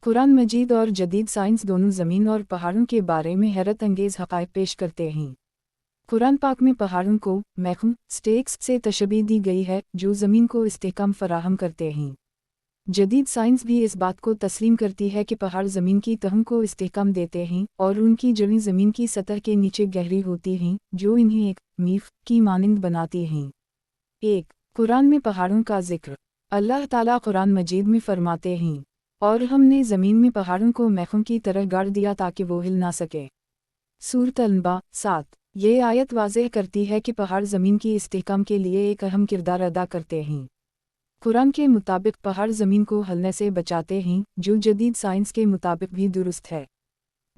कुरान मजीद और जदीद साइंस दोनों ज़मीन और पहाड़ों के बारे में हैरत अंगेज़ हक़ाइक़ पेश करते हैं। कुरान पाक में पहाड़ों को महकूम स्टेक्स से तशबीह दी गई है जो ज़मीन को इस्तेहकाम फराहम करते हैं। जदीद साइंस भी इस बात को तस्लीम करती है कि पहाड़ ज़मीन की तहों को इस्तेहकाम देते हैं और उनकी जड़ें ज़मीन की सतह के नीचे गहरी होती हैं जो इन्हें एक मीफ की मानिंद बनाती हैं। 1. कुरान में पहाड़ों का जिक्र। अल्लाह ताला कुरान मजीद में फरमाते हैं, और हमने ज़मीन में पहाड़ों को मैखों की तरह गाड़ दिया ताकि वो हिल ना सके। सूरत अल-अंबा 7। ये आयत वाज़ेह करती है कि पहाड़ ज़मीन की इस्तेहकाम के लिए एक अहम किरदार अदा करते हैं। कुरान के मुताबिक पहाड़ ज़मीन को हिलने से बचाते हैं, जो जदीद साइंस के मुताबिक भी दुरुस्त है।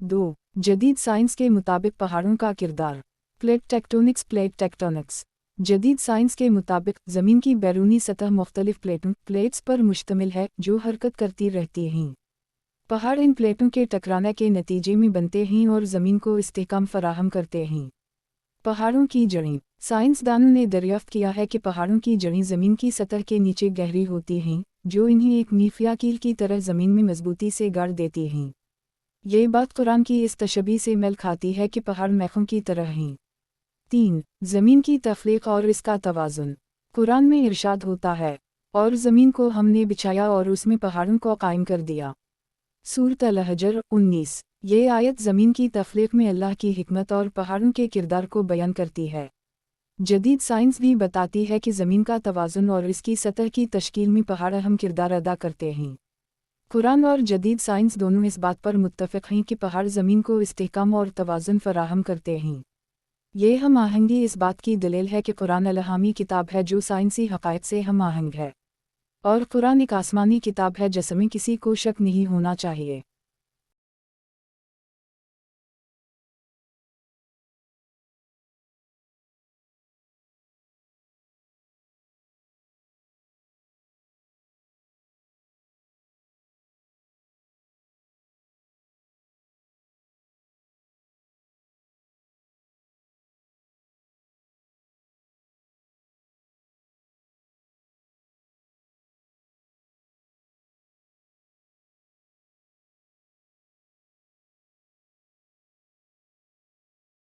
2. जदीद साइंस के मुताबिक पहाड़ों का किरदार। Plate tectonics. जदीद साइंस के मुताबिक ज़मीन की बैरूनी सतह मुख्तलिफ प्लेट्स पर मुश्तमिल है जो हरकत करती रहती हैं। पहाड़ इन प्लेटों के टकराने के नतीजे में बनते हैं और ज़मीन को इस्तेहकाम फराहम करते हैं। पहाड़ों की जड़ें। साइंसदानों ने दरियाफ्त किया है कि पहाड़ों की जड़ें ज़मीन की सतह के नीचे गहरी होती हैं, जो इन्हें एक मीफ या कील की तरह ज़मीन में मजबूती से गाड़ देती हैं। ये बात कुरान की इस तशबीह से मेल खाती है कि पहाड़ मैखों की तरह हैं। 3. ज़मीन की तख्लीक और इसका तवाज़ुन। कुरान में इरशाद होता है, और ज़मीन को हमने बिछाया और उसमें पहाड़ों को कायम कर दिया। सूरत अल-हजर 19। ये आयत ज़मीन की तख्लीक में अल्लाह की हिकमत और पहाड़ों के किरदार को बयान करती है। जदीद साइंस भी बताती है कि ज़मीन का तवाज़ुन और इसकी सतह की तश्कील में पहाड़ अहम किरदार अदा करते हैं। कुरान और जदीद साइंस दोनों इस बात पर मुत्तफ़िक़ हैं कि पहाड़ ज़मीन को इस्तेहकाम और तवाज़ुन फराहम करते हैं। ये हम आहंगी इस बात की दलील है कि कुरान अलहामी किताब है जो साइंसी हक़ाइक़ से हम आहंग है, और कुरान एक आसमानी किताब है जिसमें किसी को शक नहीं होना चाहिए।